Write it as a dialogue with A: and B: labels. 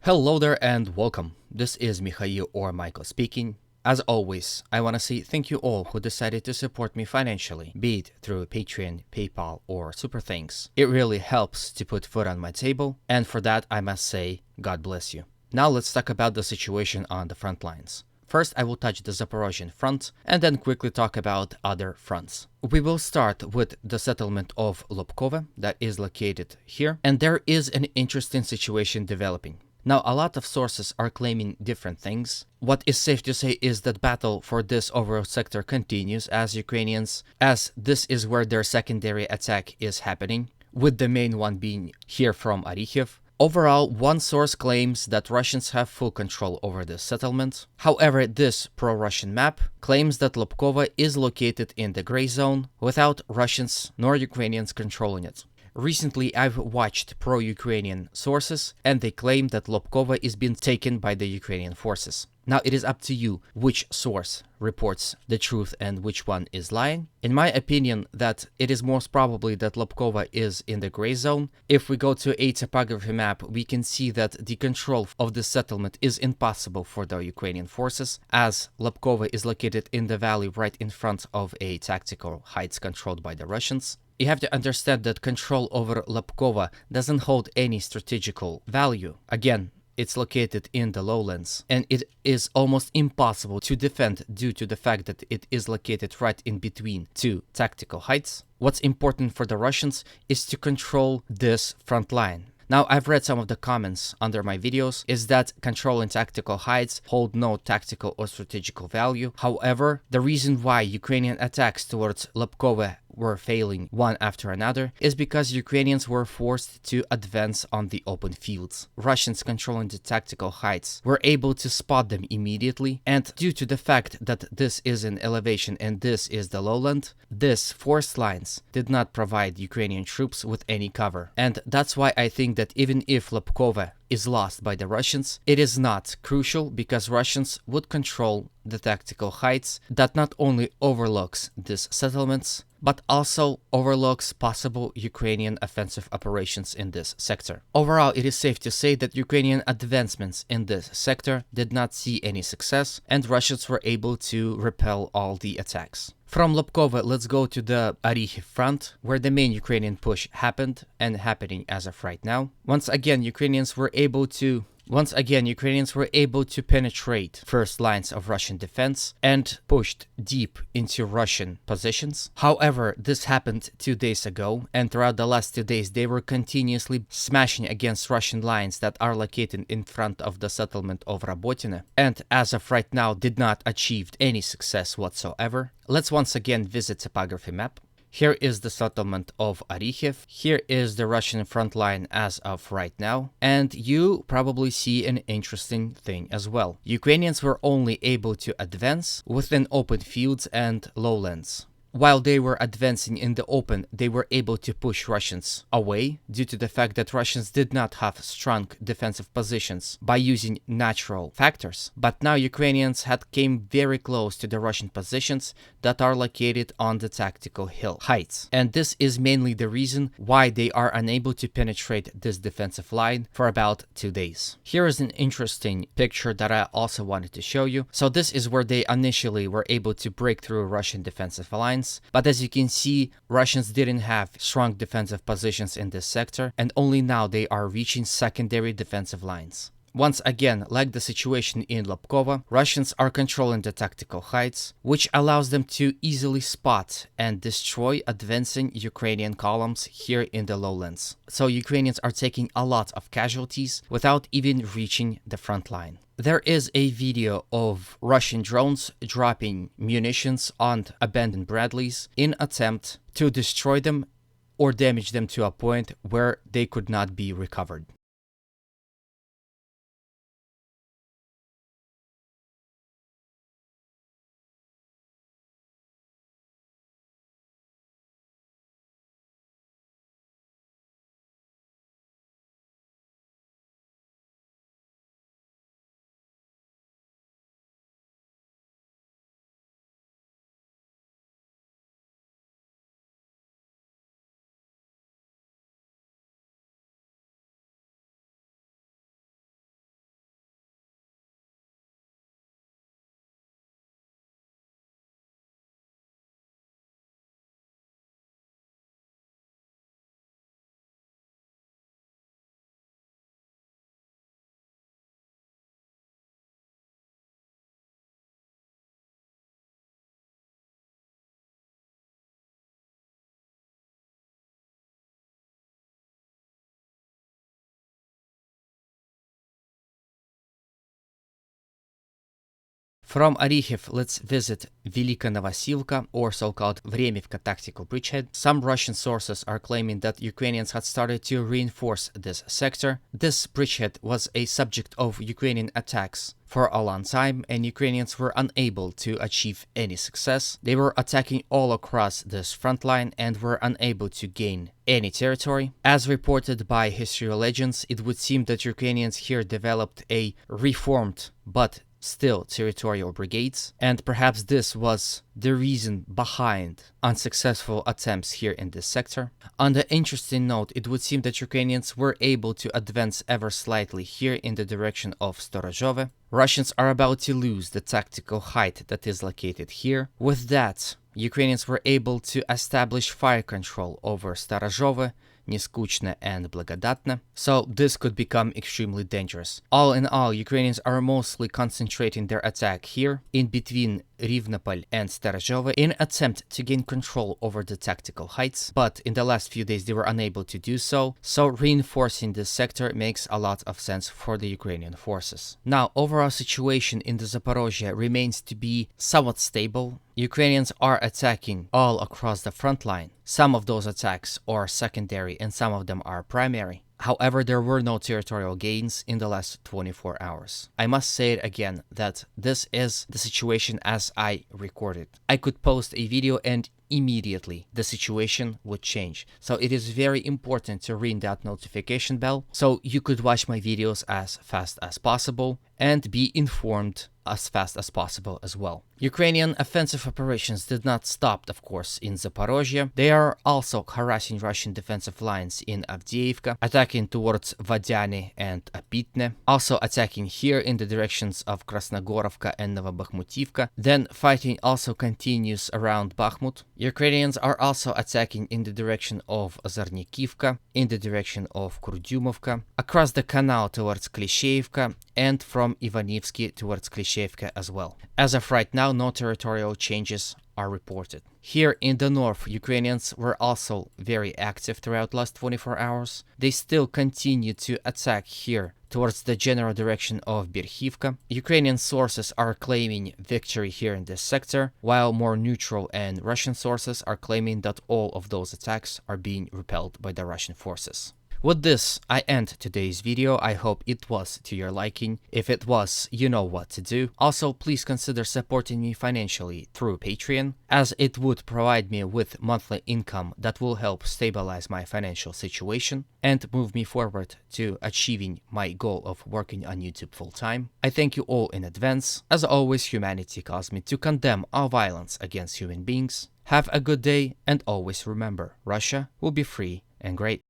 A: Hello there and welcome. This is Mikhail or Michael speaking. As always, I want to say thank you all who decided to support me financially, be it through Patreon, PayPal, or Super Thanks. It really helps to put food on my table, and for that I must say, God bless you. Now let's talk about the situation on the front lines. First, I will touch the Zaporozhian front and then quickly talk about other fronts. We will start with the settlement of Lopkova that is located here, and there is an interesting situation developing. Now, a lot of sources are claiming different things. What is safe to say is that battle for this overall sector continues as this is where their secondary attack is happening, with the main one being here from Orikhiv. Overall, one source claims that Russians have full control over this settlement. However, this pro-Russian map claims that Lopkova is located in the gray zone without Russians nor Ukrainians controlling it. Recently, I've watched pro-Ukrainian sources, and they claim that Lopkova is being taken by the Ukrainian forces. Now, it is up to you which source reports the truth and which one is lying. In my opinion, that it is most probably that Lopkova is in the gray zone. If we go to a topography map, we can see that the control of the settlement is impossible for the Ukrainian forces, as Lopkova is located in the valley right in front of a tactical heights controlled by the Russians. You have to understand that control over Lopkova doesn't hold any strategical value. Again, it's located in the lowlands, and it is almost impossible to defend due to the fact that it is located right in between two tactical heights. What's important for the Russians is to control this front line. Now, I've read some of the comments under my videos is that controlling tactical heights hold no tactical or strategical value. However, the reason why Ukrainian attacks towards Lopkova were failing one after another is because Ukrainians were forced to advance on the open fields. Russians controlling the tactical heights were able to spot them immediately, and due to the fact that this is an elevation and this is the lowland, these force lines did not provide Ukrainian troops with any cover. And that's why I think that even if Lopkova is lost by the Russians, it is not crucial because Russians would control the tactical heights that not only overlooks these settlements, but also overlooks possible Ukrainian offensive operations in this sector. Overall, it is safe to say that Ukrainian advancements in this sector did not see any success, and Russians were able to repel all the attacks. From Lopkova, let's go to the Orikhiv front, where the main Ukrainian push happened and happening as of right now. Once again, Ukrainians were able to penetrate first lines of Russian defense and pushed deep into Russian positions. However, this happened 2 days ago, and throughout the last 2 days they were continuously smashing against Russian lines that are located in front of the settlement of Rabotine, and as of right now did not achieve any success whatsoever. Let's once again visit topography map. Here is the settlement of Orikhiv. Here is the Russian front line as of right now. And you probably see an interesting thing as well. Ukrainians were only able to advance within open fields and lowlands. While they were advancing in the open, they were able to push Russians away due to the fact that Russians did not have strong defensive positions by using natural factors. But now Ukrainians had came very close to the Russian positions that are located on the tactical hill heights. And this is mainly the reason why they are unable to penetrate this defensive line for about 2 days. Here is an interesting picture that I also wanted to show you. So this is where they initially were able to break through Russian defensive lines. But as you can see, Russians didn't have strong defensive positions in this sector, and only now they are reaching secondary defensive lines. Once again, like the situation in Lopkova, Russians are controlling the tactical heights, which allows them to easily spot and destroy advancing Ukrainian columns here in the lowlands. So Ukrainians are taking a lot of casualties without even reaching the front line. There is a video of Russian drones dropping munitions on abandoned Bradleys in attempt to destroy them or damage them to a point where they could not be recovered. From Orikhiv, let's visit Velika Novosilka, or so-called Vremivka tactical bridgehead. Some Russian sources are claiming that Ukrainians had started to reinforce this sector. This bridgehead was a subject of Ukrainian attacks for a long time, and Ukrainians were unable to achieve any success. They were attacking all across this front line and were unable to gain any territory. As reported by history legends, it would seem that Ukrainians here developed a reformed but still territorial brigades, and perhaps this was the reason behind unsuccessful attempts here in this sector. On the interesting note, it would seem that Ukrainians were able to advance ever slightly here in the direction of Storozhove. Russians are about to lose the tactical height that is located here. With that, Ukrainians were able to establish fire control over Storozhove, Neskuchne and Blagodatne, so this could become extremely dangerous. All in all, Ukrainians are mostly concentrating their attack here, in between Rivnopol and Storozhove, in attempt to gain control over the tactical heights, but in the last few days they were unable to do so, so reinforcing this sector makes a lot of sense for the Ukrainian forces. Now, overall situation in the Zaporozhye remains to be somewhat stable. Ukrainians are attacking all across the front line. Some of those attacks are secondary and some of them are primary. However, there were no territorial gains in the last 24 hours. I must say it again that this is the situation as I recorded. I could post a video and immediately the situation would change. So it is very important to ring that notification bell so you could watch my videos as fast as possible and be informed as fast as possible as well. Ukrainian offensive operations did not stop, of course, in Zaporozhye. They are also harassing Russian defensive lines in Avdiivka, attacking towards Vadyane and Apitne, also attacking here in the directions of Krasnogorovka and Novobakhmutivka. Then fighting also continues around Bakhmut. Ukrainians are also attacking in the direction of Zarnikivka, in the direction of Kurdyumovka, across the canal towards Klishevka, and from Ivanivsky towards Klishevka as well. As of right now, no territorial changes are reported. Here in the north, Ukrainians were also very active throughout last 24 hours. They still continue to attack here towards the general direction of Berkhivka. Ukrainian sources are claiming victory here in this sector, while more neutral and Russian sources are claiming that all of those attacks are being repelled by the Russian forces. With this, I end today's video. I hope it was to your liking. If it was, you know what to do. Also, please consider supporting me financially through Patreon, as it would provide me with monthly income that will help stabilize my financial situation and move me forward to achieving my goal of working on YouTube full-time. I thank you all in advance. As always, humanity calls me to condemn all violence against human beings. Have a good day, and always remember, Russia will be free and great.